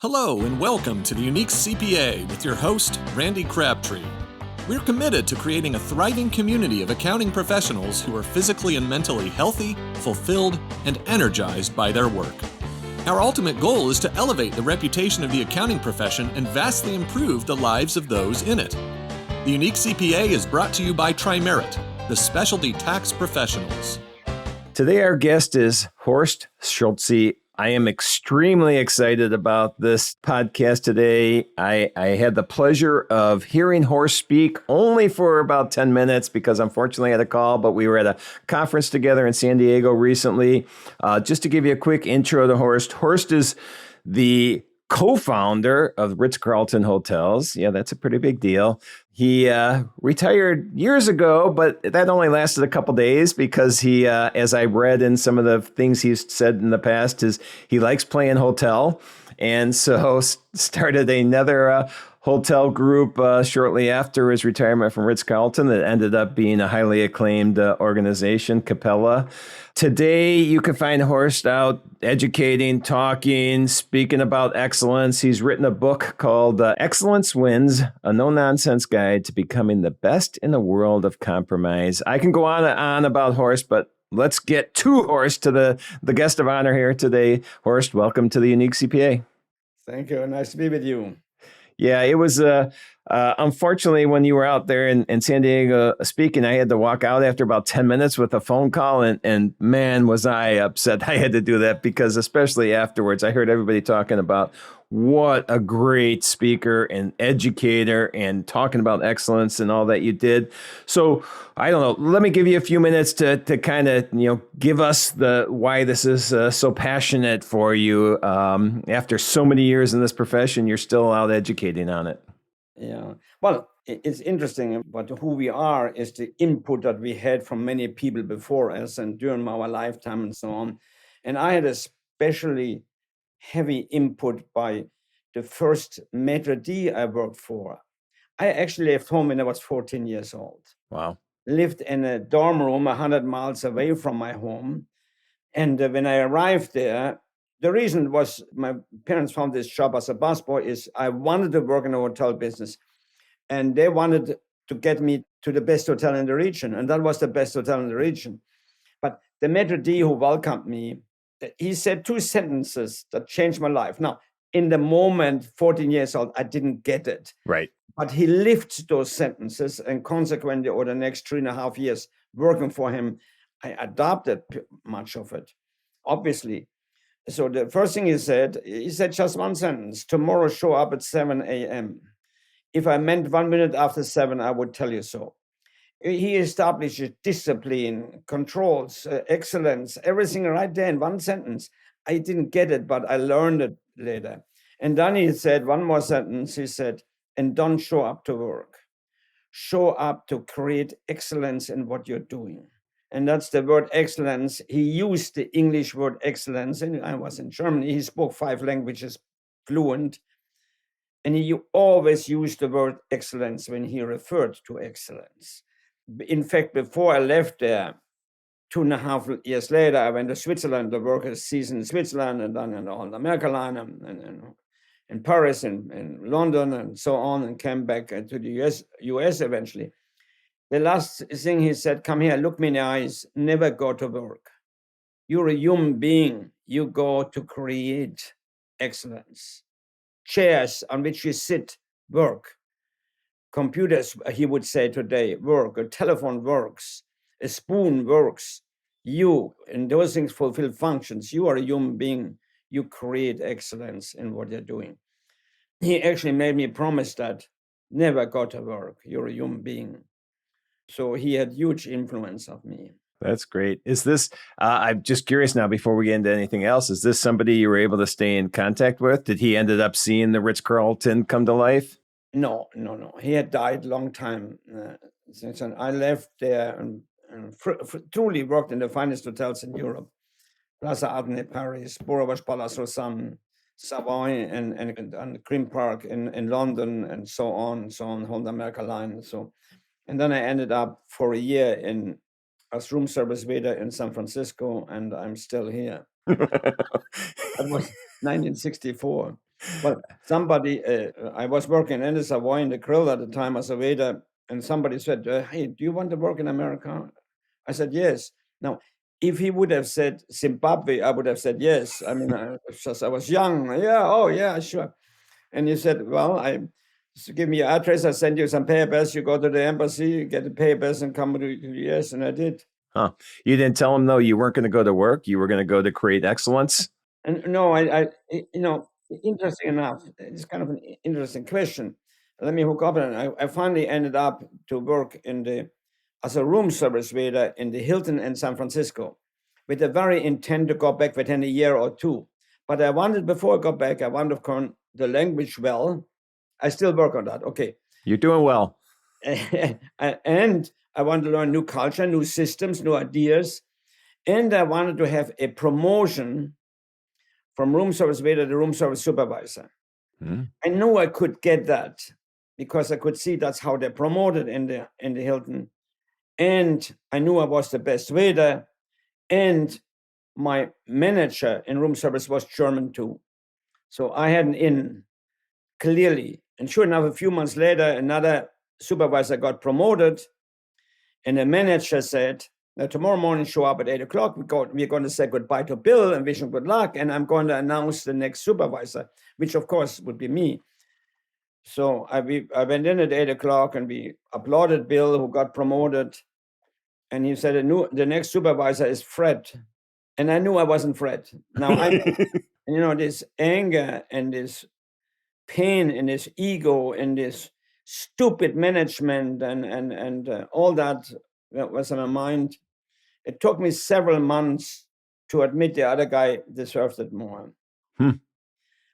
Hello and welcome to the Unique CPA with your host, Randy Crabtree. We're committed to creating a thriving community of accounting professionals who are physically and mentally healthy, fulfilled, and energized by their work. Our ultimate goal is to elevate the reputation of the accounting profession and vastly improve the lives of those in it. The Unique CPA is brought to you by Tri-Merit, the specialty tax professionals. Today, our guest is Horst Schulze. I am extremely excited about this podcast today. I had the pleasure of hearing Horst speak only for about 10 minutes because unfortunately I had a call, but we were at a conference together in San Diego recently. Just to give you a quick intro to Horst. Horst is the co-founder of Ritz-Carlton Hotels. Yeah, that's a pretty big deal. He retired years ago, but that only lasted a couple days because he, as I read in some of the things he's said in the past, is he likes playing hotel. And so started another hotel group shortly after his retirement from Ritz-Carlton that ended up being a highly acclaimed organization, Capella. Today, you can find Horst out educating, talking, speaking about excellence. He's written a book called Excellence Wins, a no-nonsense guide to becoming the best in the world of compromise. I can go on and on about Horst, but let's get to Horst, to the guest of honor here today. Horst, welcome to the Unique CPA. Thank you. Nice to be with you. Yeah, it was unfortunately when you were out there in San Diego speaking, I had to walk out after about 10 minutes with a phone call. And man, was I upset I had to do that because especially afterwards, I heard everybody talking about what a great speaker and educator and talking about excellence and all that you did. So I don't know, let me give you a few minutes to kind of, give us the why this is so passionate for you. After so many years in this profession, you're still out educating on it. Yeah. Well, it's interesting, but who we are is the input that we had from many people before us and during our lifetime and so on. And I had especially heavy input by the first maitre d' I worked for. I actually left home when I was 14 years old. Wow. Lived in a dorm room 100 miles away from my home. And when I arrived there, the reason was my parents found this job as a busboy is I wanted to work in the hotel business. And they wanted to get me to the best hotel in the region. And that was the best hotel in the region. But the maitre d' who welcomed me, he said two sentences that changed my life. Now, in the moment, 14 years old, I didn't get it. Right. But he lived those sentences, and consequently, over the next 3.5 years working for him, I adopted much of it, obviously. So the first thing he said just one sentence: tomorrow show up at 7 a.m. If I meant 1 minute after 7, I would tell you so. He establishes discipline, controls, excellence, everything right there in one sentence. I didn't get it, but I learned it later. And then he said one more sentence. He said, and don't show up to work. Show up to create excellence in what you're doing. And that's the word excellence. He used the English word excellence. And I was in Germany. He spoke 5 languages fluent. And he always used the word excellence when he referred to excellence. In fact, before I left there, 2.5 years later, I went to Switzerland to work a season in Switzerland and then in the whole America line and in Paris and in London and so on, and came back to the US eventually. The last thing he said, come here, look me in the eyes, never go to work. You're a human being. You go to create excellence. Chairs on which you sit, work. Computers, he would say today, work. A telephone works. A spoon works. You, and those things fulfill functions. You are a human being. You create excellence in what you're doing. He actually made me promise that never go to work. You're a human being. So he had huge influence of me. That's great. Is this, I'm just curious now before we get into anything else, is this somebody you were able to stay in contact with? Did he ended up seeing the Ritz-Carlton come to life? No. He had died long time since I left there and truly worked in the finest hotels in Europe. Plaza Athénée, Paris, Boulevard Palace Rosanne, Savoy, and Green Park in London, and so on, whole America line. And then I ended up for a year as room service waiter in San Francisco, and I'm still here. That was 1964. Well, somebody, I was working in the Savoy in the grill at the time as a waiter, and somebody said, "Hey, do you want to work in America?" I said, "Yes." Now, if he would have said Zimbabwe, I would have said yes. I mean, I was young. Yeah, oh yeah, sure. And he said, "Well, give me your address. I send you some papers. You go to the embassy, you get the papers, and come to the US." And I did. Huh. You didn't tell him, though, you weren't going to go to work. You were going to go to create excellence. And no, interesting enough, it's kind of an interesting question. Let me hook up, and I finally ended up to work as a room service waiter in the Hilton in San Francisco, with a very intent to go back within a year or two. But before I got back, I wanted to learn the language well. I still work on that. Okay. You're doing well. And I wanted to learn new culture, new systems, new ideas. And I wanted to have a promotion from room service waiter to room service supervisor. I knew I could get that because I could see that's how they're promoted in the Hilton. And I knew I was the best waiter. And my manager in room service was German too. So I had an in clearly. And sure enough, a few months later, another supervisor got promoted. And the manager said, "Now, tomorrow morning, show up at 8 o'clock. We're going to say goodbye to Bill and wish him good luck. And I'm going to announce the next supervisor," which, of course, would be me. So I went in at 8 o'clock and we applauded Bill, who got promoted. And he said, "The next supervisor is Fred." And I knew I wasn't Fred. Now, this anger and this pain and this ego and this stupid management and all that was in my mind. It took me several months to admit the other guy deserved it more.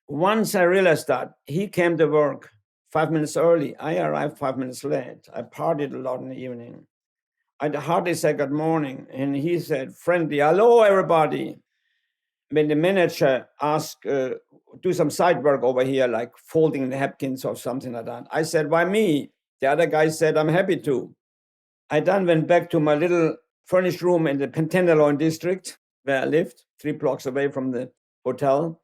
Once I realized that, he came to work 5 minutes early. I arrived 5 minutes late. I partied a lot in the evening. I'd hardly say good morning. And he said, friendly, "Hello, everybody." When the manager asked, "Do some side work over here, like folding napkins or something like that," I said, "Why me?" The other guy said, "I'm happy to." I then went back to my little furnished room in the Tenderloin district where I lived, 3 blocks away from the hotel.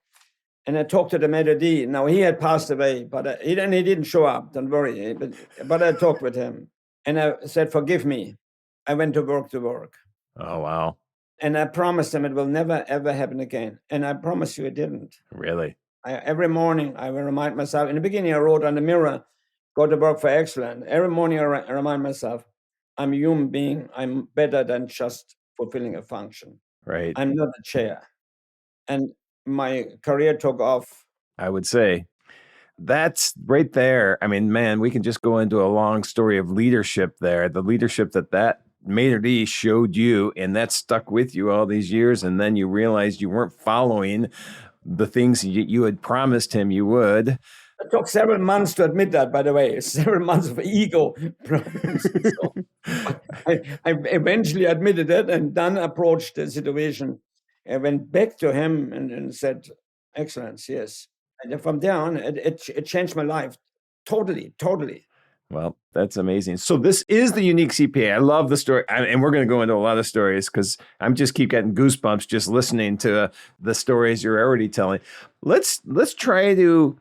And I talked to the maitre d'. Now, he had passed away, but he didn't show up. Don't worry. But I talked with him. And I said, "Forgive me." I went to work. Oh, wow. And I promised him it will never, ever happen again. And I promise you it didn't. Really? Every morning, I will remind myself. In the beginning, I wrote on the mirror, "Go to work for excellence." Every morning, I remind myself, I'm a human being. I'm better than just fulfilling a function. Right. I'm not a chair. And my career took off. I would say that's right there. I mean, man, we can just go into a long story of leadership there. The leadership that maitre d' showed you, and that stuck with you all these years. And then you realized you weren't following the things you had promised him you would. It took several months to admit that, by the way, several months of ego problems. So I eventually admitted it and then approached the situation. I went back to him and said, "Excellence, yes." And from there on, it changed my life. Totally. Well, that's amazing. So this is the Unique CPA. I love the story. And we're going to go into a lot of stories because I'm just keep getting goosebumps just listening to the stories you're already telling. Let's try to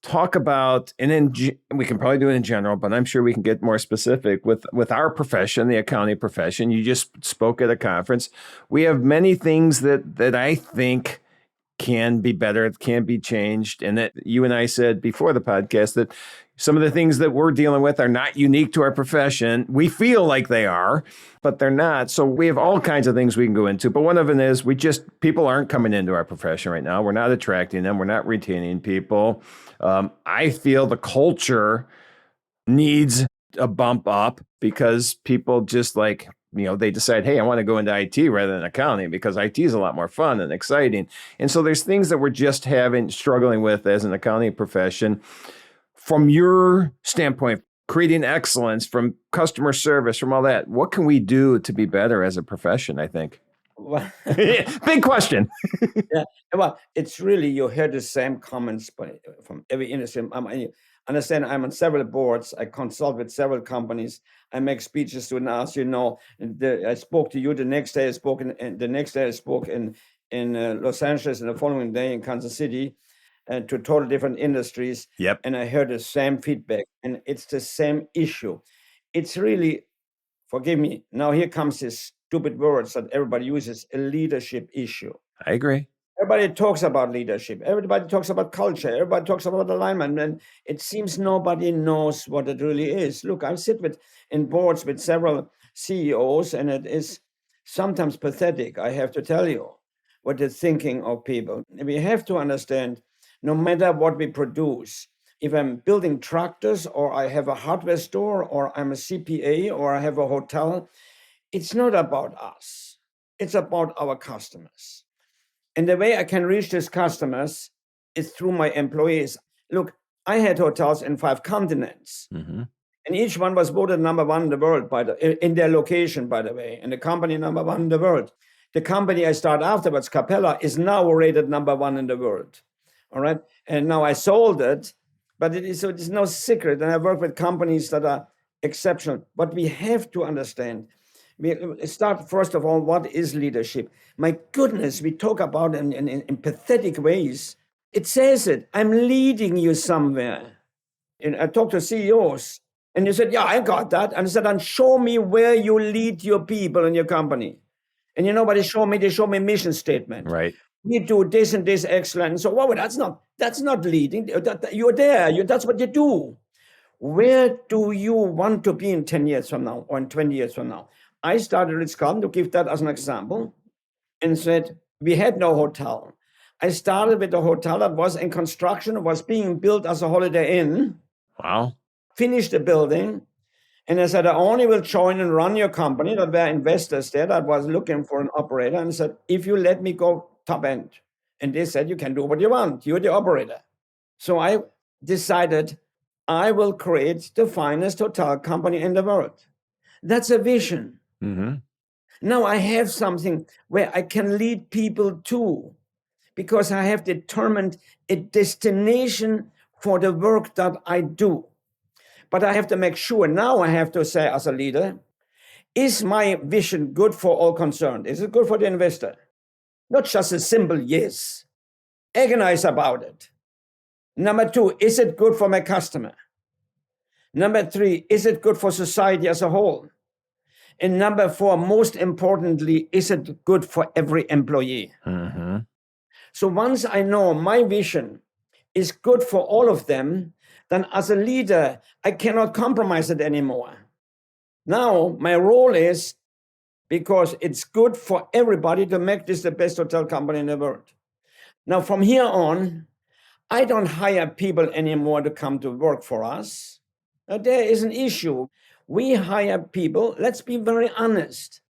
talk about, and then we can probably do it in general, but I'm sure we can get more specific with our profession, the accounting profession. You just spoke at a conference. We have many things that I think can be better, can be changed. And that you and I said before the podcast that some of the things that we're dealing with are not unique to our profession. We feel like they are, but they're not. So we have all kinds of things we can go into. But one of them is people aren't coming into our profession right now. We're not attracting them. We're not retaining people. I feel the culture needs a bump up because people just they decide, hey, I want to go into IT rather than accounting because IT is a lot more fun and exciting. And so there's things that we're just struggling with as an accounting profession. From your standpoint, creating excellence, from customer service, from all that, what can we do to be better as a profession, I think? Well, big question. Yeah. Well, it's really, you hear the same comments from every industry. I understand I'm on several boards. I consult with several companies. I make speeches to us. I spoke to you the next day. I spoke in Los Angeles, and the following day in Kansas City. to totally different industries. Yep. And I heard the same feedback, and it's the same issue. It's really, forgive me, now here comes this stupid words that everybody uses, a leadership issue. I agree. Everybody talks about leadership. Everybody talks about culture. Everybody talks about alignment. And it seems nobody knows what it really is. Look, I sit in boards with several CEOs, and it is sometimes pathetic, I have to tell you, what the thinking of people. We have to understand, no matter what we produce, if I'm building tractors, or I have a hardware store, or I'm a CPA, or I have a hotel, it's not about us. It's about our customers. And the way I can reach these customers is through my employees. Look, I had hotels in 5 continents, and each one was voted number 1 in the world in their location, by the way, and the company number 1 in the world. The company I started afterwards, Capella, is now rated number 1 in the world. All right, and now I sold it, but it's no secret. And I work with companies that are exceptional. But we have to understand. We start, first of all, what is leadership? My goodness, we talk about it in pathetic ways. It says it. I'm leading you somewhere. And I talked to CEOs, and they said, yeah, I got that. And I said, and show me where you lead your people in your company. And you know what they show me? They show me mission statement. Right. We do this and this excellent. So, well, that's not leading. You're there. That's what you do. Where do you want to be in 10 years from now, or in 20 years from now? I started Ritz-Carlton, to give that as an example, and said, we had no hotel. I started with a hotel that was in construction, was being built as a Holiday Inn. Wow. Finished the building. And I said, I only will join and run your company. There were investors there that was looking for an operator. And I said, if you let me go top end. And they said, you can do what you want. You're the operator. So I decided I will create the finest hotel company in the world. That's a vision. Now I have something where I can lead people to, because I have determined a destination for the work that I do. But I have to make sure, now I have to say as a leader, is my vision good for all concerned? Is it good for the investor? Not just a simple yes. Agonize about it. Number 2, is it good for my customer? Number 3, is it good for society as a whole? And number 4, most importantly, is it good for every employee? So once I know my vision is good for all of them, then as a leader, I cannot compromise it anymore. Now, my role is, because it's good for everybody, to make this the best hotel company in the world. Now, from here on, I don't hire people anymore to come to work for us. Now, there is an issue. We hire people, let's be very honest.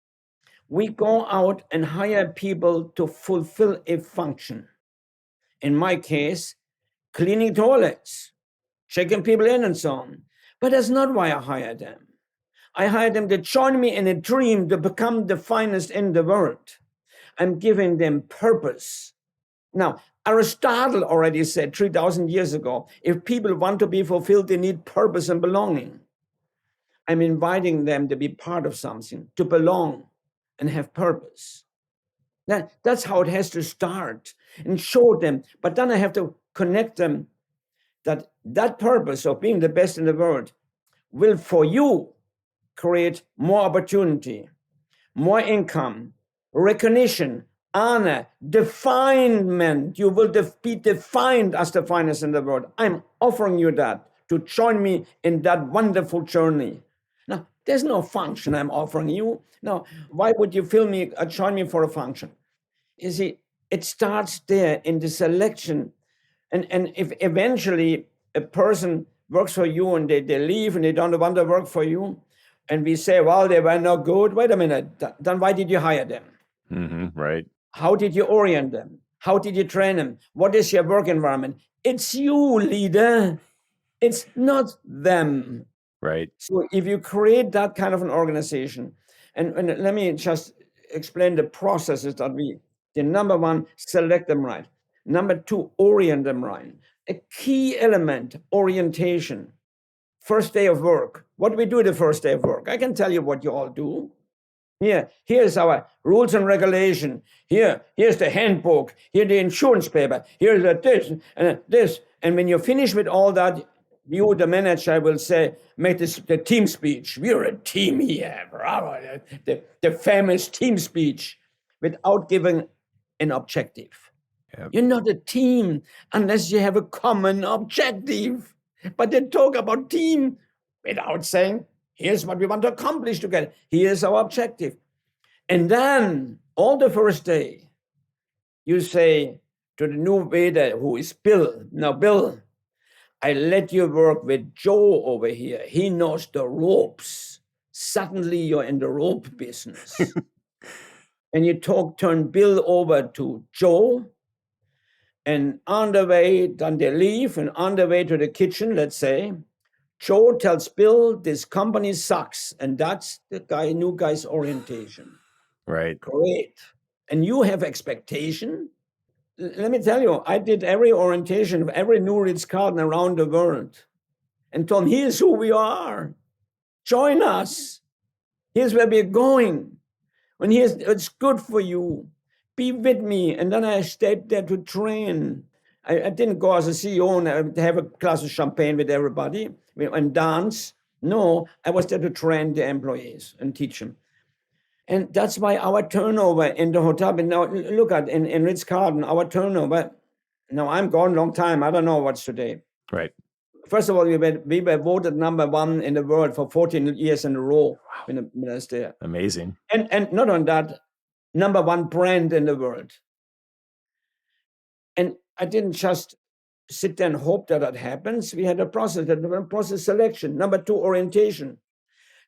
We go out and hire people to fulfill a function. In my case, cleaning toilets, checking people in and so on. But that's not why I hire them. I hire them to join me in a dream to become the finest in the world. I'm giving them purpose. Now, Aristotle already said 3,000 years ago, if people want to be fulfilled, they need purpose and belonging. I'm inviting them to be part of something, to belong and have purpose. That's how it has to start, and show them. But then I have to connect them that purpose of being the best in the world will, for you, create more opportunity, more income, recognition, honor, definement. You will be defined as the finest in the world. I'm offering you that, to join me in that wonderful journey. Now, there's no function I'm offering you. Now, why would you join me for a function? You see, it starts there in the selection. And if eventually a person works for you and they leave and they don't want to work for you, and we say, well, they were not good, wait a minute, then why did you hire them? Right. How did you orient them? How did you train them? What is your work environment? It's you, leader. It's not them. Right. So if you create that kind of an organization, and let me just explain the processes that number 1, select them right. Number 2, orient them right. A key element, orientation. First day of work. What do we do the first day of work? I can tell you what you all do. Here's our rules and regulation. Here's the handbook. Here's the insurance paper. Here's this. And when you finish with all that, you, the manager, will say, make this the team speech. We're a team here, bravo. The famous team speech without giving an objective. Yep. You're not a team unless you have a common objective. But they talk about team without saying, here's what we want to accomplish together. Here's our objective. And then, on the first day, you say to the new waiter, who is Bill, now, Bill, I let you work with Joe over here. He knows the ropes. Suddenly, you're in the rope business. And you turn Bill over to Joe. And on the way, then they leave, and on the way to the kitchen, let's say, Joe tells Bill, this company sucks. And that's the new guy's orientation. Right. Great. And you have expectation. Let me tell you, I did every orientation of every new Ritz-Carlton around the world and told them, here's who we are. Join us. Here's where we're going. And here's, it's good for you. Be with me. And then I stayed there to train. I didn't go as a CEO and have a glass of champagne with everybody and dance. No, I was there to train the employees and teach them. And that's why our turnover in the hotel, but now look at in Ritz-Carlton, our turnover, now I'm gone a long time. I don't know what's today. Right. First of all, we were voted number one in the world for 14 years in a row when I was there. Amazing. And not on that, number one brand in the world. And I didn't just sit there and hope that happens. We had a process selection. Number two, orientation.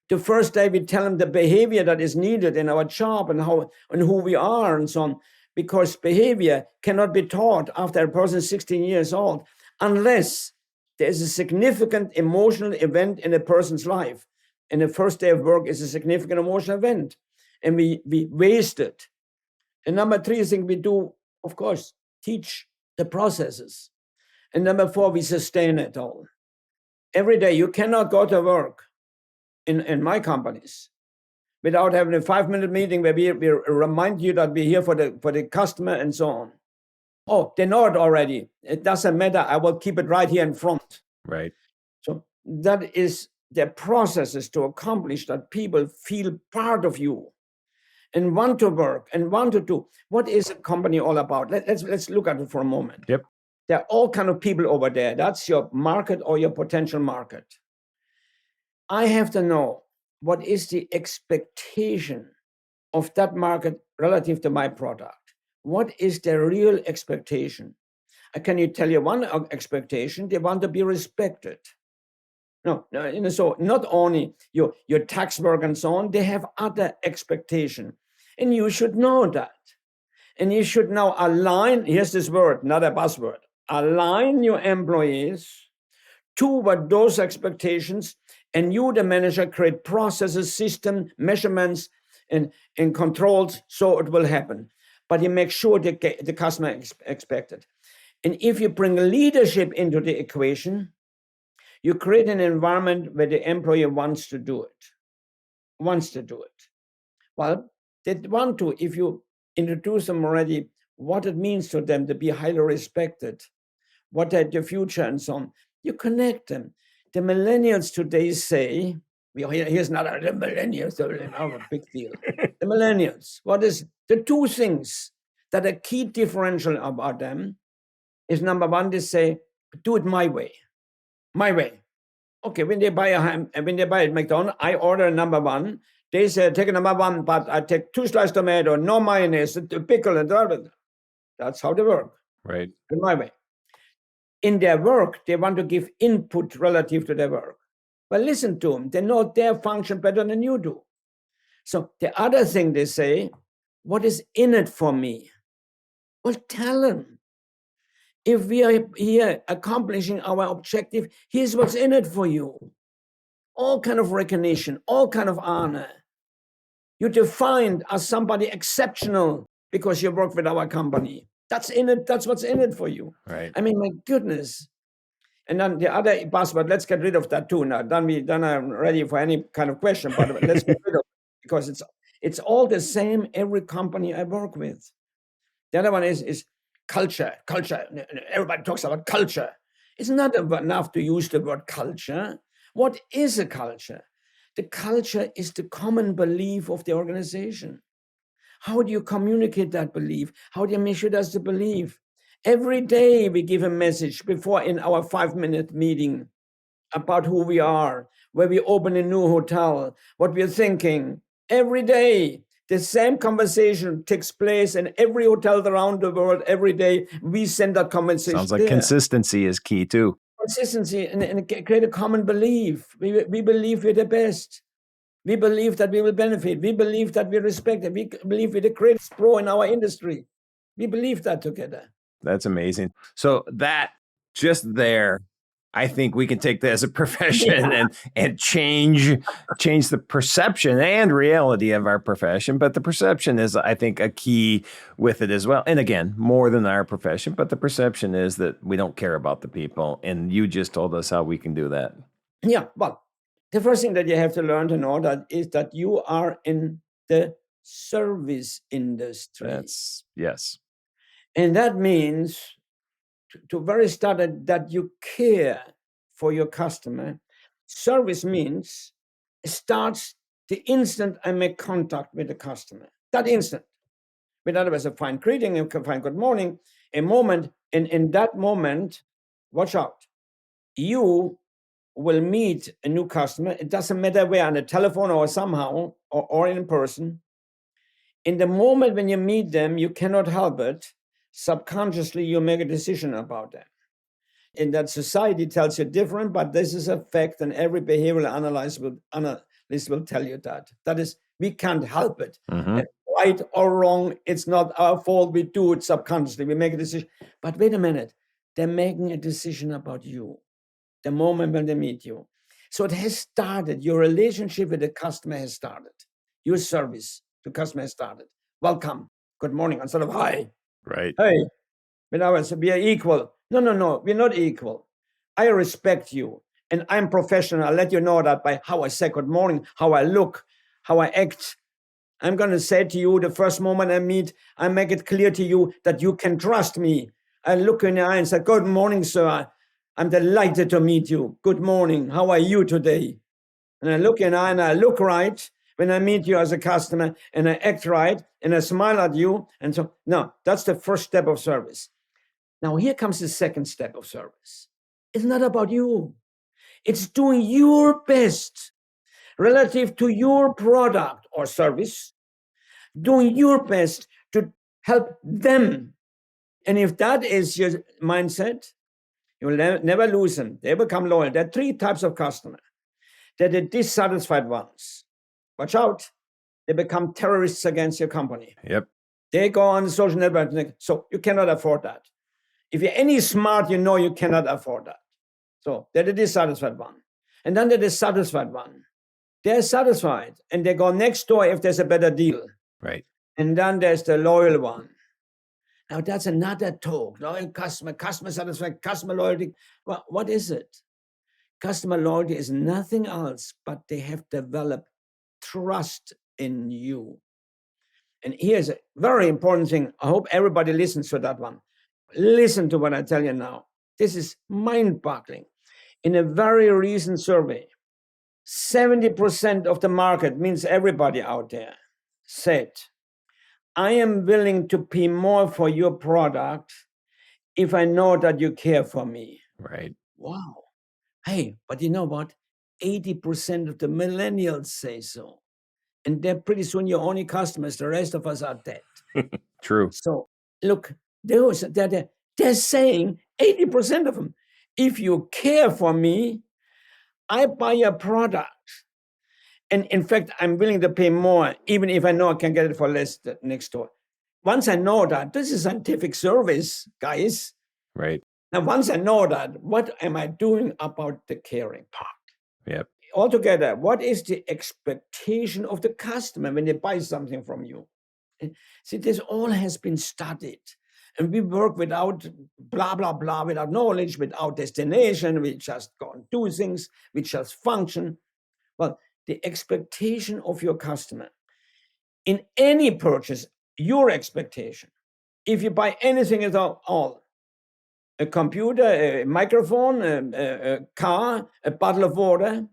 The first day we tell them the behavior that is needed in our job and how and who we are and so on, because behavior cannot be taught after a person is 16 years old unless there is a significant emotional event in a person's life. And the first day of work is a significant emotional event. And we waste it. And number three thing we do, of course, teach the processes. And number four, we sustain it all. Every day, you cannot go to work in my companies without having a 5-minute meeting where we remind you that we're here for the customer and so on. Oh, they know it already. It doesn't matter. I will keep it right here in front. Right. So that is the processes to accomplish that people feel part of you and want to work and want to do. What is a company all about? Let's look at it for a moment. Yep. There are all kind of people over there. That's your market or your potential market. I have to know what is the expectation of that market relative to my product. What is the real expectation? Can you tell you one expectation? They want to be respected. No, so not only your tax work and so on, they have other expectation. And you should know that. And you should now align, here's this word, not a buzzword, align your employees to what those expectations, and you, the manager, create processes, system, measurements, and controls so it will happen. But you make sure the customer expects it. And if you bring leadership into the equation, you create an environment where the employee wants to do it. Well, they want to, if you introduce them already, what it means to them to be highly respected, what are the future and so on. You connect them. The millennials today say, here's another, the millennials, a big deal. The millennials, what is the two things that are key differential about them is number one, they say, do it my way. My way. Okay, when they buy at McDonald's, I order number one. They say, take a number one, but I take 2 sliced tomato, no mayonnaise, pickle, and all. That's how they work. Right. In my way. In their work, they want to give input relative to their work. Well, listen to them. They know their function better than you do. So the other thing they say, what is in it for me? Well, tell them. If we are here accomplishing our objective, here's what's in it for you. All kind of recognition, all kind of honor. You're defined as somebody exceptional because you work with our company. That's in it. That's what's in it for you. Right. I mean, my goodness. And then the other buzzword, let's get rid of that too now. Then I'm ready for any kind of question, but let's get rid of it because It's all the same every company I work with. The other one is culture. Everybody talks about culture. It's not enough to use the word culture. What is a culture? The culture is the common belief of the organization. How do you communicate that belief? How do you make sure that's the belief? Every day we give a message before in our 5-minute meeting about who we are, where we open a new hotel, what we're thinking. Every day, the same conversation takes place in every hotel around the world. Every day, we send that conversation. Sounds like consistency is key too. Consistency and create a common belief. We believe we're the best. We believe that we will benefit. We believe that we respect it. We believe we're the greatest pro in our industry. We believe that together. That's amazing. So that just there, I think we can take that as a profession and change the perception and reality of our profession. But the perception is, I think, a key with it as well. And again, more than our profession, but the perception is that we don't care about the people. And you just told us how we can do that. Yeah, well, the first thing that you have to learn to know that is that you are in the service industry. Yes. And that means to very start that you care for your customer. Service means it starts the instant I make contact with the customer. That instant. With other words, a fine greeting, a fine good morning, a moment. And in that moment, watch out. You will meet a new customer. It doesn't matter where, on the telephone or somehow, or in person. In the moment when you meet them, you cannot help it. Subconsciously, you make a decision about them. In that society tells you different, but this is a fact, and every behavioral analyst will tell you that. That is, we can't help it. Mm-hmm. Right or wrong, it's not our fault. We do it subconsciously. We make a decision. But wait a minute. They're making a decision about you the moment when they meet you. So it has started. Your relationship with the customer has started. Your service to customer has started. Welcome. Good morning. Instead of hi. Right. Hey, we are equal. No, we're not equal. I respect you, and I'm professional. I'll let you know that by how I say good morning, how I look, how I act. I'm going to say to you the first moment I meet, I make it clear to you that you can trust me. I look in the eye and say, good morning, sir. I'm delighted to meet you. Good morning. How are you today? And I look in the eye and I look right when I meet you as a customer, and I act right, and I smile at you. And so, no, that's the first step of service. Now, here comes the second step of service. It's not about you. It's doing your best relative to your product or service, doing your best to help them. And if that is your mindset, you will never lose them. They become loyal. There are 3 types of customer. They're the dissatisfied ones. Watch out. They become terrorists against your company. Yep. They go on the social network. So you cannot afford that. If you're any smart, you know you cannot afford that. So they're the dissatisfied one. And then they're the satisfied one. They're satisfied and they go next door if there's a better deal. Right. And then there's the loyal one. Now that's another talk. Loyal customer satisfaction, customer loyalty. Well, what is it? Customer loyalty is nothing else but they have developed trust in you. And here's a very important thing. I hope everybody listens to that one. Listen to what I tell you now. This is mind-boggling. In a very recent survey, 70% of the market, means everybody out there, said, I am willing to pay more for your product if I know that you care for me. Right. Wow. Hey, but you know what? 80% of the millennials say so. And they're pretty soon your only customers. The rest of us are dead. True. So look, they're saying, 80% of them, if you care for me, I buy your product. And in fact, I'm willing to pay more, even if I know I can get it for less next door. Once I know that, this is scientific service, guys. Right. Now, once I know that, what am I doing about the caring part? Yep. Altogether, what is the expectation of the customer when they buy something from you? See, this all has been studied. And we work without blah, blah, blah, without knowledge, without destination. We just go and do things. We just function. Well, the expectation of your customer. in any purchase, your expectation. If you buy anything at all, a computer, a microphone, a car, a bottle of water,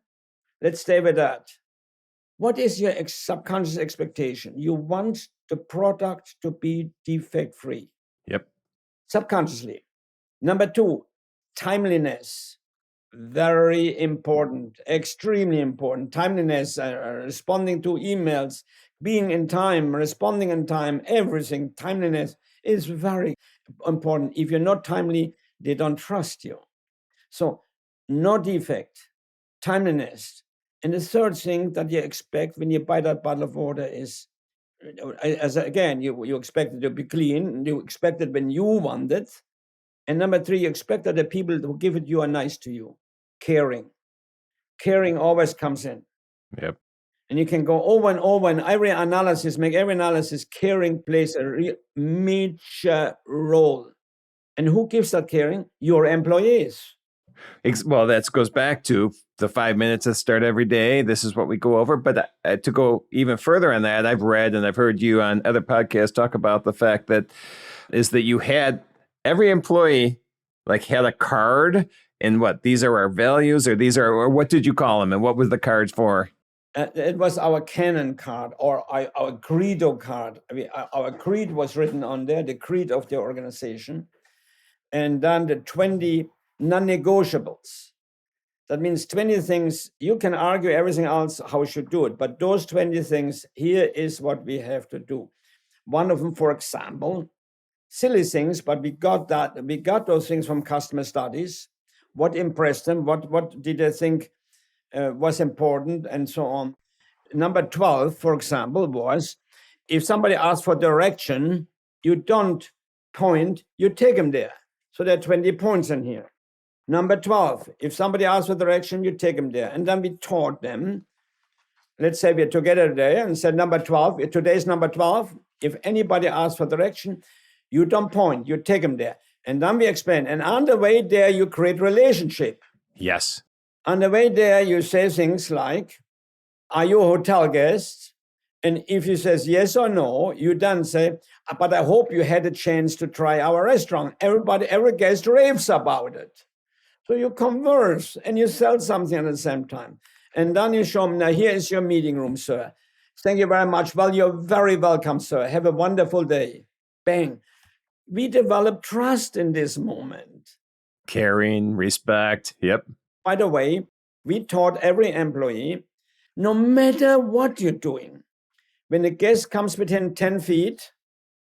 let's stay with that. What is your subconscious expectation? You want the product to be defect-free. Yep. Subconsciously. Number 2, timeliness. Very important, extremely important. Timeliness, responding to emails, being in time, responding in time, everything. Timeliness is very important. If you're not timely, they don't trust you. So, no defect, timeliness. And the third thing that you expect when you buy that bottle of water is, you expect it to be clean. You expect it when you want it. And number 3, you expect that the people who give it you are nice to you. Caring. Caring always comes in. Yep. And you can go over and over and make every analysis, caring plays a real major role. And who gives that caring? Your employees. Well, that goes back to the 5 minutes that start every day. This is what we go over. But to go even further on that, I've read and I've heard you on other podcasts talk about the fact that you had every employee had a card, and these are our values, or what did you call them, and what was the cards for? It was our canon card, or our credo card. Our creed was written on there, the creed of the organization, and then the 20 non-negotiables. That means 20 things. You can argue everything else how we should do it, but those 20 things, here is what we have to do. One of them, for example, silly things, but we got those things from customer studies. What impressed them? What did they think was important, and so on. Number 12, for example, was if somebody asks for direction, you don't point, you take them there. So there are 20 points in here. Number 12, if somebody asks for direction, you take them there. And then we taught them, let's say we're together today and said number 12, today's number 12, if anybody asks for direction, you don't point, you take them there. And then we explain, and on the way there, you create relationship. Yes. On the way there, you say things like, are you a hotel guest? And if he says yes or no, you then say, but I hope you had a chance to try our restaurant. Every guest raves about it. So you converse and you sell something at the same time. And then you show them, now here is your meeting room, sir. Thank you very much. Well, you're very welcome, sir. Have a wonderful day. Bang. We develop trust in this moment. Caring, respect. Yep. By the way, we taught every employee, no matter what you're doing, when a guest comes within 10 feet,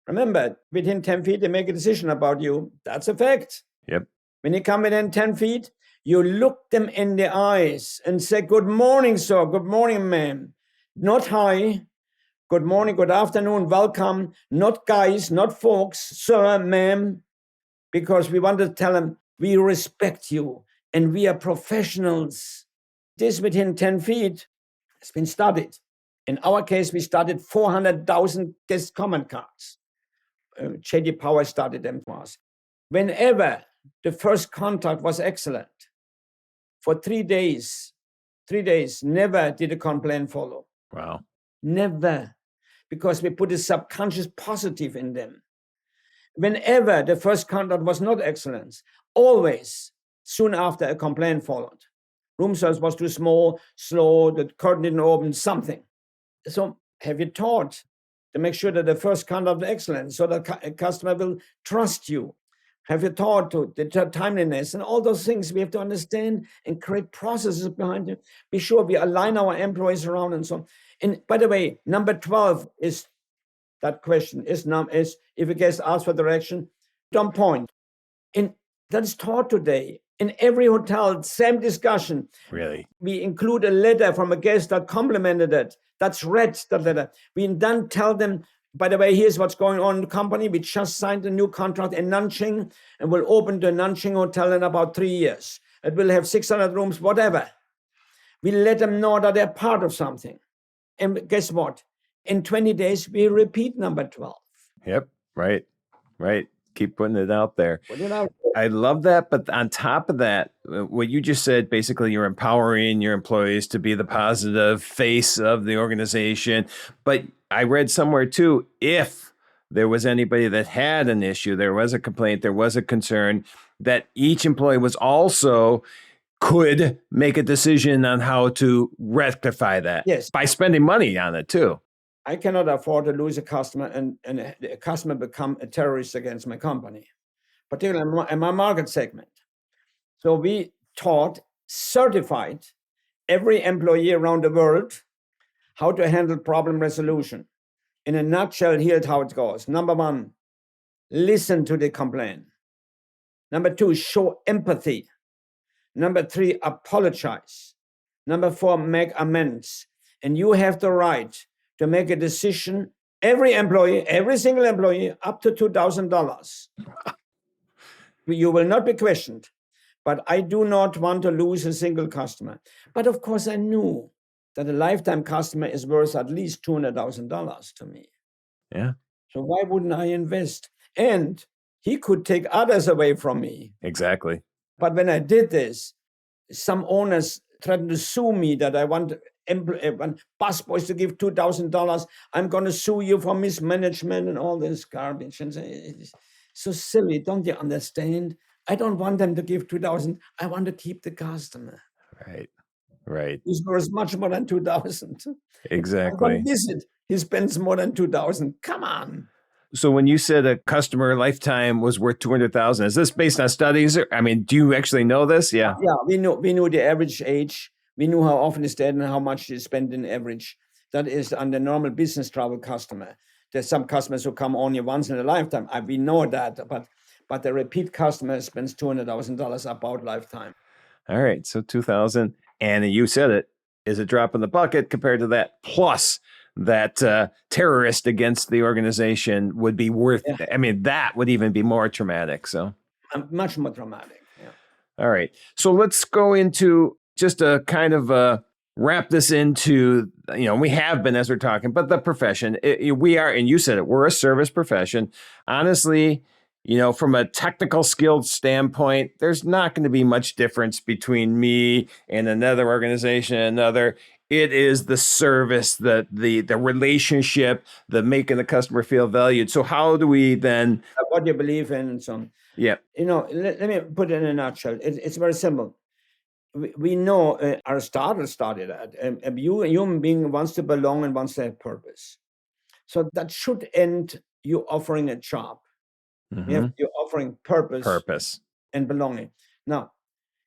remember, within 10 feet, they make a decision about you. That's a fact. Yep. When you come within 10 feet, you look them in the eyes and say, good morning, sir. Good morning, ma'am. Not hi. Good morning, good afternoon, welcome. Not guys, not folks, sir, ma'am. Because we want to tell them, we respect you and we are professionals. This within 10 feet has been studied. In our case, we studied 400,000 guest comment cards. J.D. Power studied them for us. Whenever the first contact was excellent, for 3 days, never did a complaint follow. Wow. Never. Because we put a subconscious positive in them. Whenever the first contact was not excellent, always, soon after, a complaint followed. Room service was too small, slow, the curtain didn't open, something. So have you taught to make sure that the first contact is excellent so that a customer will trust you? Have you taught to the timeliness and all those things we have to understand and create processes behind it? Be sure we align our employees around and so on. And by the way, number 12 is that question, is if a guest asks for direction, don't point. And that is taught today. In every hotel, same discussion. Really? We include a letter from a guest that complimented it. That's read, that letter. We then tell them, by the way, here's what's going on in the company. We just signed a new contract in Nanjing and we'll open the Nanjing hotel in about 3 years. It will have 600 rooms, whatever. We let them know that they're part of something. And guess what? In 20 days, we repeat number 12. Yep. Right. Keep putting it out there. Put it out. I love that. But on top of that, what you just said, basically you're empowering your employees to be the positive face of the organization. But I read somewhere too, if there was anybody that had an issue, there was a complaint, there was a concern, that each employee was also could make a decision on how to rectify that. Yes. By spending money on it too. I cannot afford to lose a customer and a customer become a terrorist against my company, particularly in my market segment. So we taught, certified every employee around the world how to handle problem resolution. In a nutshell, here's how it goes. Number one, listen to the complaint. Number two, show empathy. Number three, apologize. Number four, make amends. And you have the right to make a decision, every employee, every single employee, up to $2,000. You will not be questioned, but I do not want to lose a single customer. But of course, I knew that a lifetime customer is worth at least $200,000 to me. Yeah. So why wouldn't I invest? And he could take others away from me. Exactly. But when I did this, some owners threatened to sue me that I want busboys to give $2,000. I'm going to sue you for mismanagement and all this garbage. And it's so silly. Don't you understand? I don't want them to give $2,000. I want to keep the customer. Right. He's worth much more than $2,000. Exactly. On visit, he spends more than $2,000. Come on. So when you said a customer lifetime was worth $200,000, is this based on studies? I mean, do you actually know this? Yeah. Yeah, we knew the average age. We knew how often he's dead and how much he spent in average. That is on the normal business travel customer. There's some customers who come only once in a lifetime. We know that, but the repeat customer spends $200,000 about lifetime. All right, so 2,000, and you said it, is a drop in the bucket compared to that. Plus, that terrorist against the organization would be worth. Yeah. I mean, that would even be more traumatic. So much more traumatic. Yeah. All right, so let's go into just a kind of wrap this into, we have been as we're talking, but the profession, we are, and you said it, we're a service profession. Honestly, from a technical skilled standpoint, there's not going to be much difference between me and another organization, It is the service, the relationship, the making the customer feel valued. So how do we then... What you believe in and so on. Yeah. Let me put it in a nutshell. It's very simple. We know Aristotle started that. A human being wants to belong and wants to have purpose. So that should end you offering a job. Mm-hmm. You're offering purpose and belonging. Now,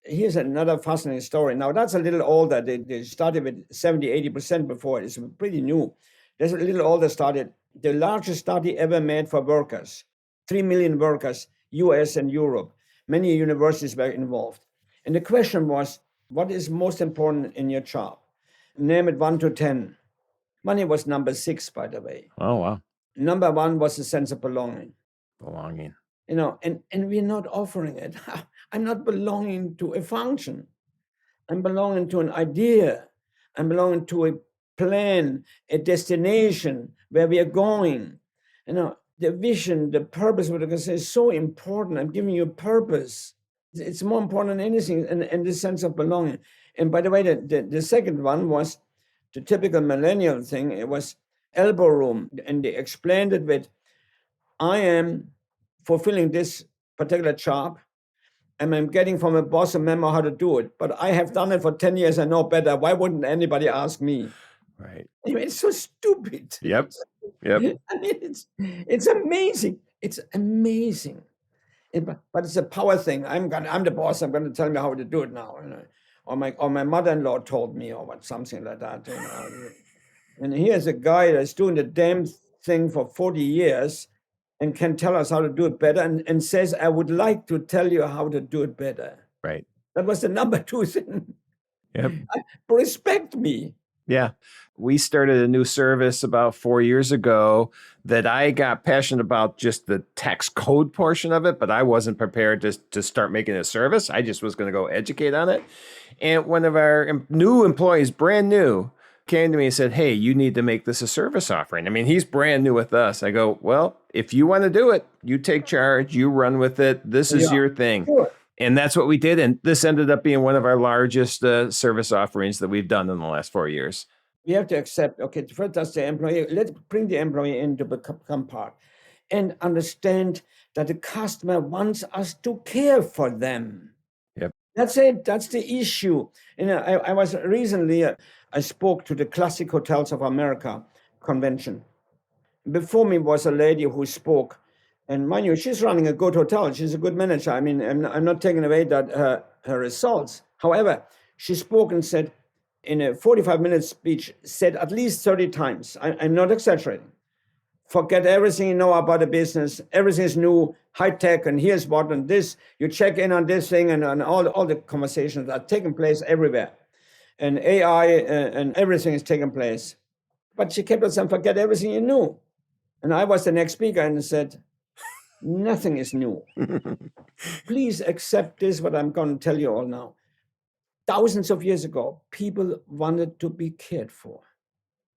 here's another fascinating story. Now, that's a little older. They started with 70-80% before. It's pretty new. There's a little older started. The largest study ever made for workers, 3 million workers, US and Europe. Many universities were involved. And the question was, what is most important in your job? Name it 1 to 10. Money was number 6, by the way. Oh, wow. Number 1 was a sense of belonging. Belonging. And we're not offering it. I'm not belonging to a function. I'm belonging to an idea. I'm belonging to a plan, a destination where we are going. The vision, the purpose, what I can say is so important. I'm giving you a purpose. It's more important than anything, and the sense of belonging. And by the way, the second one was the typical millennial thing. It was elbow room, and they explained it with, I am fulfilling this particular job, and I'm getting from a boss a memo how to do it. But I have done it for 10 years. I know better. Why wouldn't anybody ask me? Right. It's so stupid. Yep. I mean, it's amazing. It's amazing. But it's a power thing. I'm the boss. I'm going to tell me how to do it now. Or my mother-in-law told me, or something like that. And here's a guy that's doing the damn thing for 40 years and can tell us how to do it better and says, I would like to tell you how to do it better. Right. That was the number 2 thing. Yep. Respect me. Yeah. We started a new service about 4 years ago that I got passionate about just the tax code portion of it, but I wasn't prepared to start making a service. I just was going to go educate on it. And one of our new employees, brand new, came to me and said, hey, you need to make this a service offering. I mean, he's brand new with us. I go, well, if you want to do it, you take charge, you run with it. This is your thing. Sure. And that's what we did. And this ended up being one of our largest service offerings that we've done in the last 4 years. We have to accept, okay, first that's the employee. Let's bring the employee in to become part and understand that the customer wants us to care for them. Yep. That's it. That's the issue. And I was recently, I spoke to the Classic Hotels of America convention. Before me was a lady who spoke. And mind you, she's running a good hotel. She's a good manager. I mean, I'm not taking away that her results. However, she spoke and said, in a 45-minute speech, said at least 30 times, I'm not exaggerating, forget everything you know about the business. Everything is new, high tech, and here's what, and this, you check in on this thing, and all the conversations are taking place everywhere. And AI and everything is taking place. But she kept on saying, forget everything you knew. And I was the next speaker and said, nothing is new. Please accept this, what I'm going to tell you all now. Thousands of years ago, people wanted to be cared for.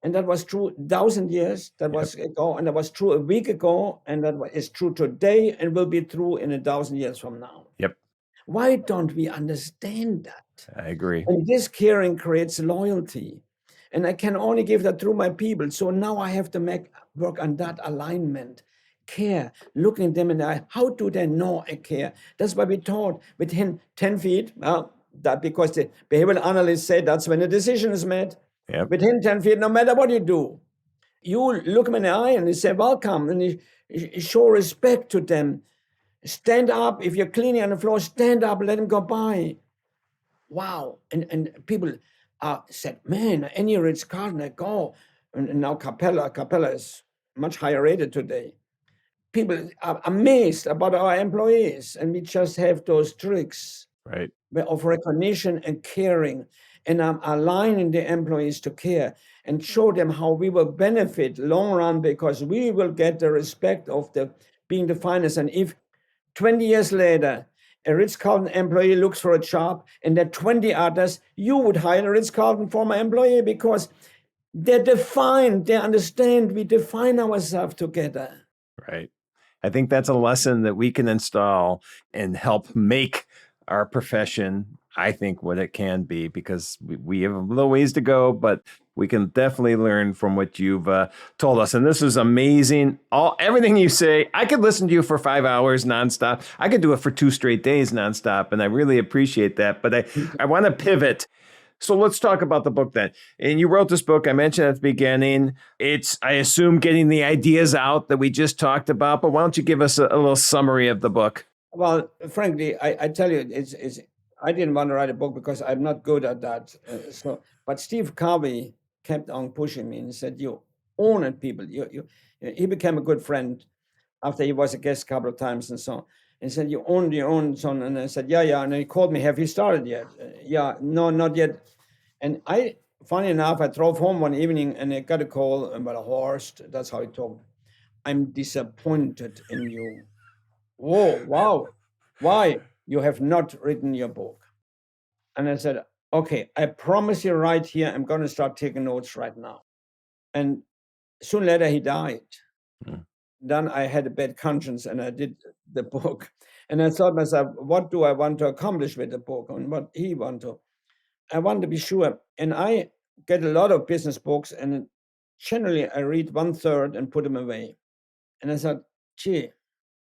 And that was true 1,000 years, that was ago, and that was true a week ago, and that is true today, and will be true in 1,000 years from now. Yep. Why don't we understand that? I agree. And this caring creates loyalty. And I can only give that through my people. So now I have to work on that alignment. Care, looking them in the eye. How do they know I care? That's why we taught within 10 feet. That because the behavioral analysts say that's when a decision is made. Yep. Within 10 feet, no matter what you do, you look them in the eye and you say, welcome, and you show respect to them. Stand up. If you're cleaning on the floor, stand up, let them go by. Wow. And people said, man, any Ritz-Carlton, I go. And now Capella is much higher rated today. People are amazed about our employees, and we just have those tricks. Right. Of recognition and caring, and I'm aligning the employees to care and show them how we will benefit long run, because we will get the respect of being the finest. And if 20 years later a Ritz-Carlton employee looks for a job and there are 20 others, you would hire a Ritz-Carlton former employee, because they're defined, they understand, we define ourselves together. Right. I think that's a lesson that we can install and help make our profession, I think, what it can be, because we have a little ways to go, but we can definitely learn from what you've told us. And this is amazing. Everything you say, I could listen to you for 5 hours nonstop. I could do it for 2 straight days nonstop. And I really appreciate that. But I want to pivot. So let's talk about the book then. And you wrote this book, I mentioned at the beginning. It's, I assume, getting the ideas out that we just talked about. But why don't you give us a little summary of the book? Well, frankly, I tell you, I didn't want to write a book because I'm not good at that. But Steve Harvey kept on pushing me and said, "You own it, people." He became a good friend after he was a guest a couple of times and so on. And said, "You own your own son." And I said, "Yeah." And he called me, "Have you started yet?" "Yeah, no, not yet." And funny enough, I drove home one evening and I got a call about Horst. That's how he talked. "I'm disappointed in you." "Whoa, wow. Why? You have not written your book." And I said, "Okay, I promise you right here, I'm going to start taking notes right now." And soon later, he died. Then I had a bad conscience and I did the book. And I thought to myself, what do I want to accomplish with the book, and what he want to? I want to be sure. And I get a lot of business books, and generally I read 1/3 and put them away. And I thought, gee,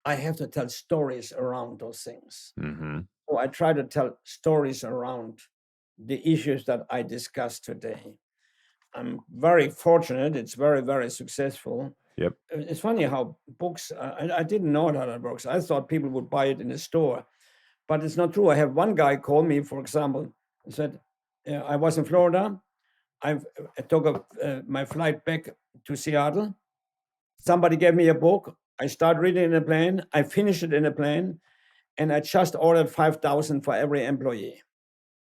I have to tell stories around those things. Mm-hmm. So I try to tell stories around the issues that I discussed today. I'm very fortunate. It's very, very successful. Yep. It's funny how books, I didn't know how that works. I thought people would buy it in a store, but it's not true. I have one guy call me, for example, and said, I was in Florida. I took my flight back to Seattle. Somebody gave me a book. I started reading in a plane. I finished it in a plane, and I just ordered 5,000 for every employee.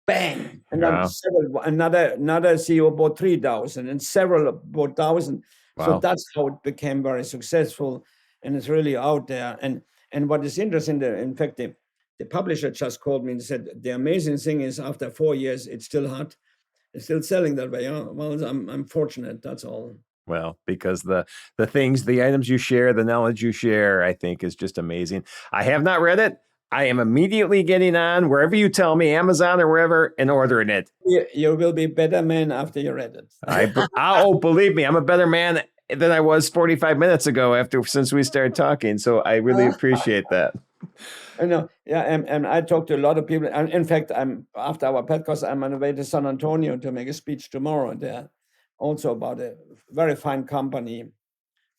Bang! And Wow. then another CEO bought 3,000, and several bought 1,000. Wow. So that's how it became very successful, and it's really out there. And what is interesting, in fact, the publisher just called me and said, the amazing thing is after 4 years, it's still hot. It's still selling that way. Well, I'm fortunate. That's all. Well, because the items you share, the knowledge you share, I think is just amazing. I have not read it. I am immediately getting on wherever you tell me, Amazon or wherever, and ordering it. You will be a better man after you read it. Believe me, I'm a better man than I was 45 minutes ago since we started talking. So I really appreciate that. I know. Yeah. And I talk to a lot of people. And in fact, after our podcast, I'm on the way to San Antonio to make a speech tomorrow there, also about a very fine company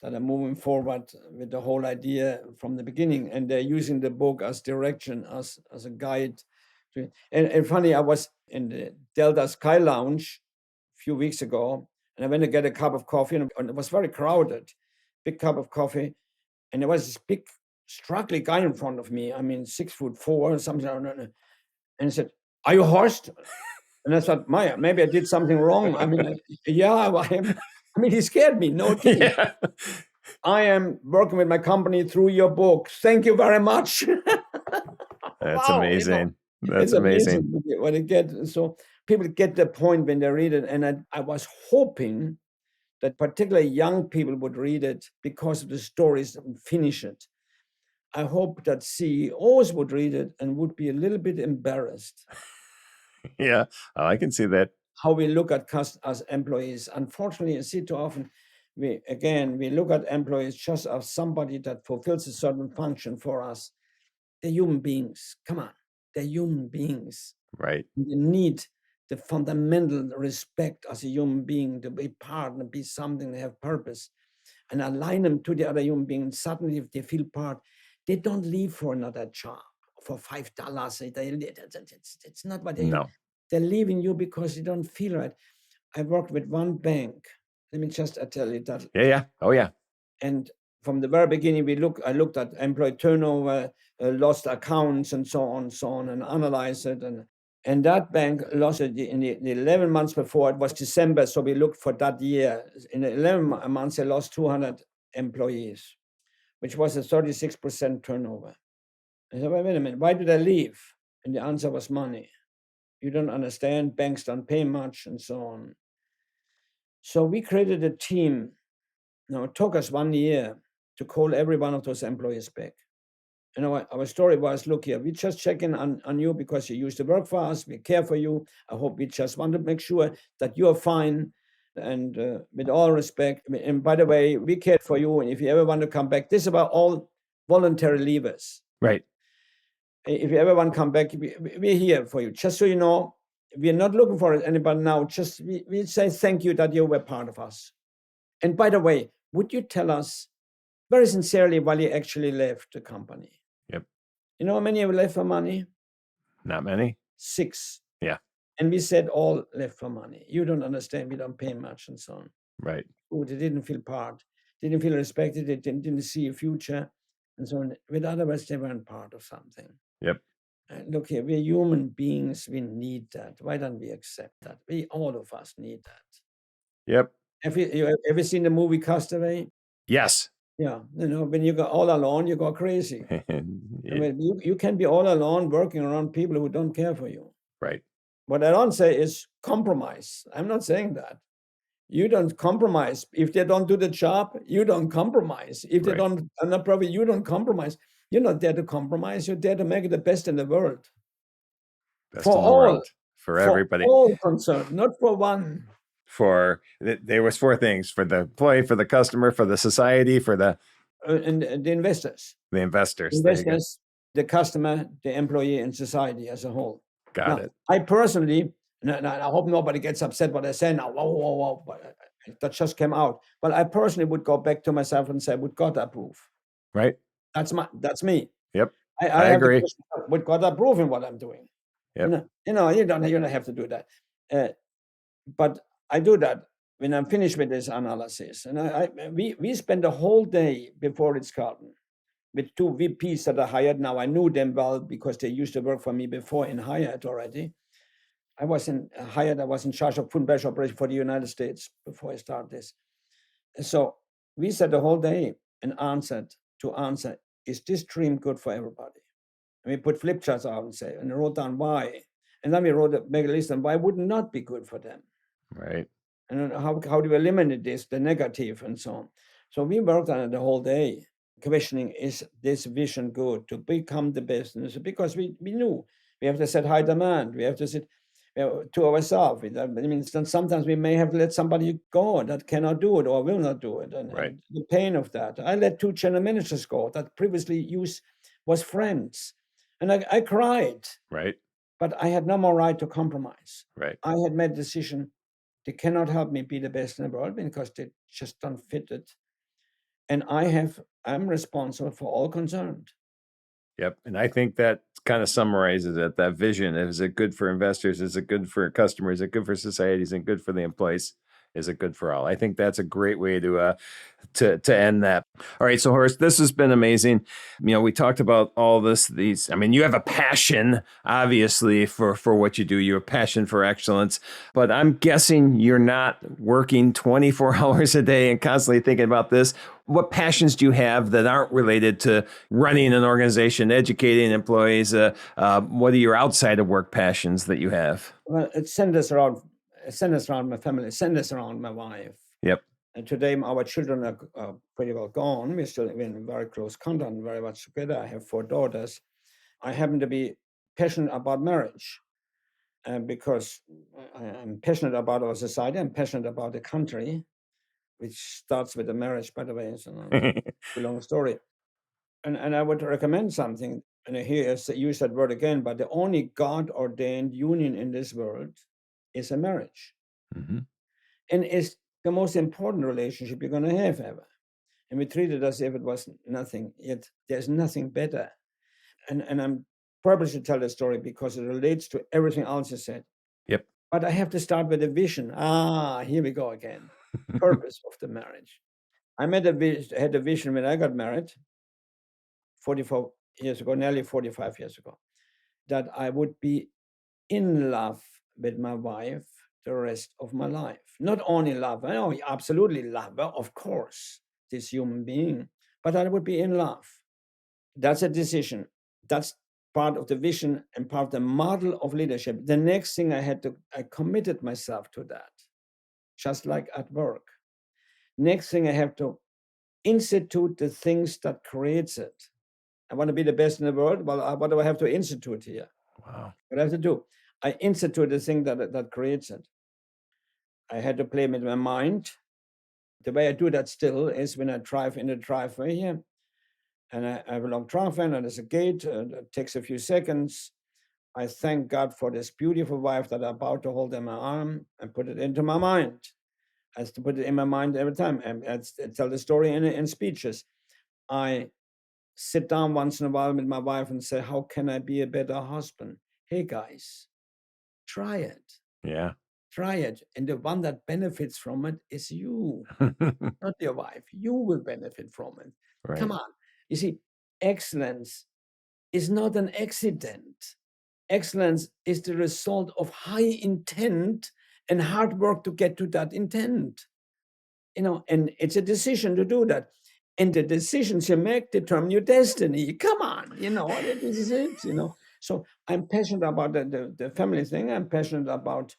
that are moving forward with the whole idea from the beginning. And they're using the book as direction, as a guide. And funny, I was in the Delta Sky Lounge a few weeks ago, and I went to get a cup of coffee, and it was very crowded, big cup of coffee. And there was this big, struggling guy in front of me. I mean, 6'4" or something. And he said, "Are you Horst?" And I thought, Maya, maybe I did something wrong. I mean, yeah, I am. I mean, he scared me. No kidding. Yeah. I am working with my company through your book. Thank you very much. That's amazing. That's it's amazing. When it gets, so people get the point when they read it. And I was hoping that particularly young people would read it because of the stories and finish it. I hope that CEOs would read it and would be a little bit embarrassed. Yeah, I can see that. How we look at as employees. Unfortunately, I see too often, we look at employees just as somebody that fulfills a certain function for us. They're human beings. Come on, they're human beings. Right. They need the fundamental respect as a human being to be part and be something, they have purpose, and align them to the other human beings. Suddenly, if they feel part, they don't leave for another job for $5. It's not what they No. They're leaving you because you don't feel right. I worked with one bank. Let me just tell you that. Yeah. Oh, yeah. And from the very beginning, I looked at employee turnover, lost accounts, and so on, and analyzed it. And that bank lost it in the 11 months before. It was December, so we looked for that year. In the 11 months, they lost 200 employees, which was a 36% turnover. I said, wait a minute, why did they leave? And the answer was money. You don't understand, banks don't pay much, and so on. So we created a team. Now, it took us 1 year to call every one of those employees back. And our story was, look here, we just check in on you because you used to work for us. We care for you. I hope we just want to make sure that you're fine. And with all respect, and by the way, we cared for you. And if you ever want to come back, this is about all voluntary leavers. Right. If you ever want to come back, we're here for you. Just so you know, we're not looking for anybody now. Just we say thank you that you were part of us. And by the way, would you tell us very sincerely why you actually left the company? Yep. You know how many have left for money? Not many. 6. Yeah. And we said all left for money. You don't understand. We don't pay much and so on. Right. Oh, they didn't feel part. Didn't feel respected. They didn't see a future and so on. With other words, they weren't part of something. Yep. Look here, we're human beings. We need that. Why don't we accept that? All of us need that. Yep. Have you ever seen the movie Castaway? Yes. Yeah. You know, when you go all alone, you go crazy. Yeah. I mean, you can be all alone working around people who don't care for you. Right. What I don't say is compromise. I'm not saying that. You don't compromise. If they don't do the job, you don't compromise. If they don't, and not probably you don't compromise. You're not there to compromise. You're there to make it the best in the world. Best in the world. For everybody. For all concerned, not for one. There was 4 things: for the employee, for the customer, for the society, for the and the investors. The investors. Investors, the customer, the employee, and society as a whole. Got it. I personally, and I hope nobody gets upset what I say now. Whoa, but that just came out. But I personally would go back to myself and say, would God approve? Right. That's me. Yep. I agree. Would God approve in what I'm doing? Yep. You don't have to do that. But I do that when I'm finished with this analysis. And we spent a whole day before Ritz-Carlton with 2 VPs that I hired. Now I knew them well because they used to work for me before in Hyatt already. I was in charge of food and beverage operation for the United States before I started this. So we sat the whole day and answered, is this dream good for everybody? And we put flip charts out and wrote down why. And then we wrote a big list on why would not be good for them. Right. And how do we eliminate this, the negative and so on. So we worked on it the whole day, questioning, is this vision good to become the business? Because we knew we have to set high demand. We have to set to ourselves. I mean, sometimes we may have to let somebody go that cannot do it or will not do it. And, Right. and the pain of that. I let 2 general managers go that previously was friends. And I cried, Right. but I had no more right to compromise. Right. I had made a decision. They cannot help me be the best in the world because they just don't fit it. And I'm responsible for all concerned. Yep. And I think that kind of summarizes it. That vision, is it good for investors? Is it good for customers? Is it good for society? Is it good for the employees? Is it good for all? I think that's a great way to end that. All right. So Horst, this has been amazing. We talked about all these, you have a passion, obviously, for what you do. You have a passion for excellence, but I'm guessing you're not working 24 hours a day and constantly thinking about this. What passions do you have that aren't related to running an organization, educating employees? What are your outside of work passions that you have? Well, it centers around my family, it centers around my wife. Yep. And today our children are pretty well gone. We're still in very close contact, very much together. I have 4 daughters. I happen to be passionate about marriage because I'm passionate about our society. I'm passionate about the country, which starts with the marriage, by the way. It's a long story. And I would recommend something, and here I use that word again, but the only God-ordained union in this world is a marriage. Mm-hmm. And it's the most important relationship you're going to have ever. And we treat it as if it was nothing, yet there's nothing better. And I'm purpose to tell the story because it relates to everything else you said. Yep. But I have to start with a vision. Here we go again. Purpose of the marriage. I had a vision when I got married 44 years ago, nearly 45 years ago, that I would be in love with my wife the rest of my life. Not only love, I know, absolutely love her, of course, this human being, but I would be in love. That's a decision. That's part of the vision and part of the model of leadership. The next thing I committed myself to that, just like at work. Next thing I have to institute the things that creates it. I want to be the best in the world. Well, what do I have to institute here? Wow. What I have to do? I institute the thing that creates it. I had to play with my mind. The way I do that still is when I drive in the driveway here, and I have a long driveway, and there's a gate. It takes a few seconds. I thank God for this beautiful wife that I'm about to hold in my arm and put it into my mind. I have to put it in my mind every time. And I tell the story in speeches. I sit down once in a while with my wife and say, how can I be a better husband? Hey, guys, try it. Yeah. Try it. And the one that benefits from it is you, not your wife. You will benefit from it. Right. Come on. You see, excellence is not an accident. Excellence is the result of high intent and hard work to get to that intent. And it's a decision to do that. And the decisions you make determine your destiny. Come on, this is it, So I'm passionate about the family thing. I'm passionate about,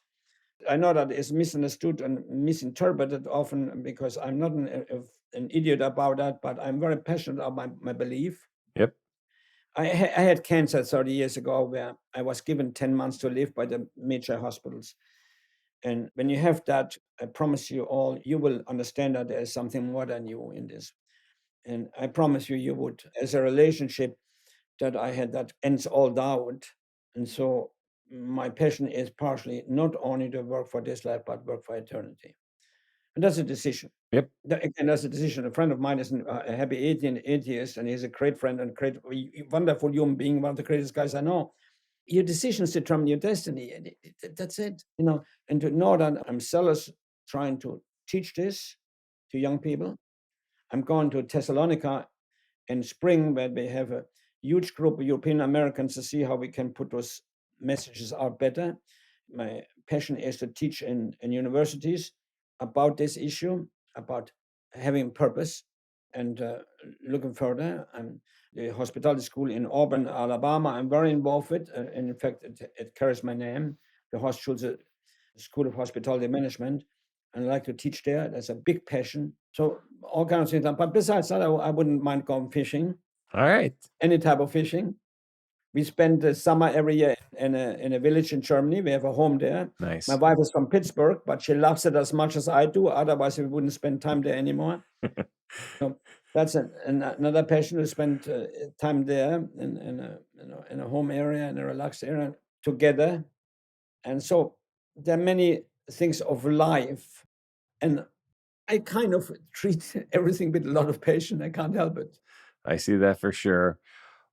I know that it's misunderstood and misinterpreted often because I'm not an idiot about that, but I'm very passionate about my belief. Yep. I had cancer 30 years ago where I was given 10 months to live by the major hospitals. And when you have that, I promise you all, you will understand that there is something more than you in this. And I promise you would, as a relationship that I had that ends all doubt. And so my passion is partially not only to work for this life, but work for eternity. And that's a decision. Yep. Again, that's a decision. A friend of mine is a happy atheist, and he's a great friend and great, wonderful human being, one of the greatest guys I know. Your decisions determine your destiny. And that's it. And to know that I'm zealous trying to teach this to young people. I'm going to Thessalonica in spring, where we have a huge group of European Americans to see how we can put those messages out better. My passion is to teach in universities about this issue, about having purpose, And looking further, the hospitality school in Auburn, Alabama, I'm very involved with. And in fact, it carries my name, the Horst Schulze School of Hospitality Management. And I like to teach there. That's a big passion. So all kinds of things. But besides that, I wouldn't mind going fishing. All right. Any type of fishing. We spend the summer every year in a village in Germany. We have a home there. Nice. My wife is from Pittsburgh, but she loves it as much as I do. Otherwise, we wouldn't spend time there anymore. So that's another passion, to spend time there in a home area, in a relaxed area together. And so there are many things of life, and I kind of treat everything with a lot of patience. I can't help it. I see that for sure.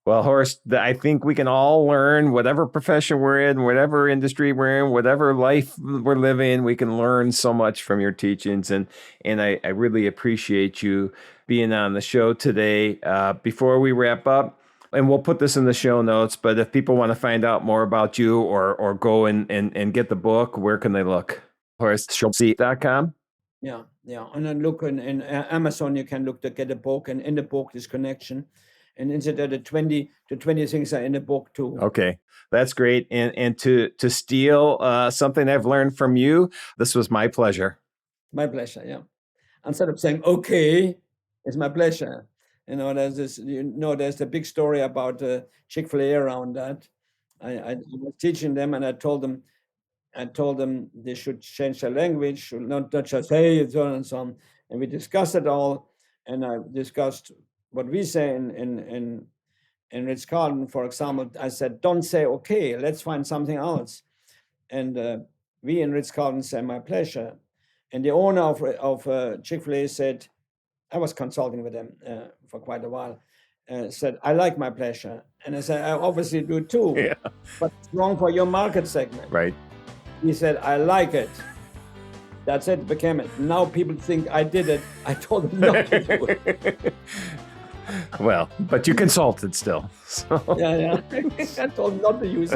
Well, Horst, I think we can all learn, whatever profession we're in, whatever industry we're in, whatever life we're living, we can learn so much from your teachings. And I really appreciate you being on the show today. Before we wrap up, and we'll put this in the show notes, but if people want to find out more about you or go and get the book, where can they look? HorstSchulze.com? Yeah. And then look in Amazon, you can look to get a book, and in the book, this connection. And instead, the 20 things are in the book too. Okay, that's great. And to steal something I've learned from you, this was my pleasure. My pleasure, yeah. Instead of saying, okay, it's my pleasure. There's there's the big story about Chick-fil-A around that. I was teaching them, and I told them they should change their language, should not just hey, and so on and so on. And we discussed it all, and I discussed what we say in Ritz-Carlton, for example. I said, don't say okay, let's find something else. And we in Ritz-Carlton say my pleasure. And the owner of Chick-fil-A said, I was consulting with them for quite a while, said, I like my pleasure. And I said, I obviously do too, Yeah. but it's wrong for your market segment. Right. He said, I like it. That's it, became it. Now people think I did it. I told them not to do it. Well, but you consulted still. So. Yeah. I told them not to use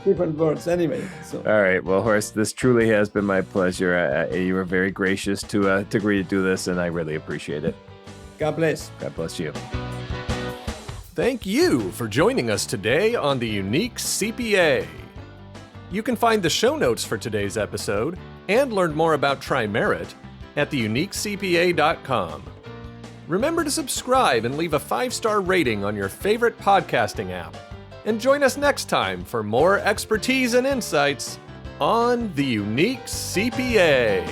different words anyway. So. All right. Well, Horst, this truly has been my pleasure. You were very gracious to agree to do this, and I really appreciate it. God bless. God bless you. Thank you for joining us today on the Unique CPA. You can find the show notes for today's episode and learn more about TriMerit at theuniquecpa.com. Remember to subscribe and leave a 5-star rating on your favorite podcasting app. And join us next time for more expertise and insights on the Unique CPA.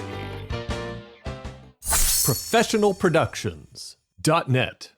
Professionalproductions.net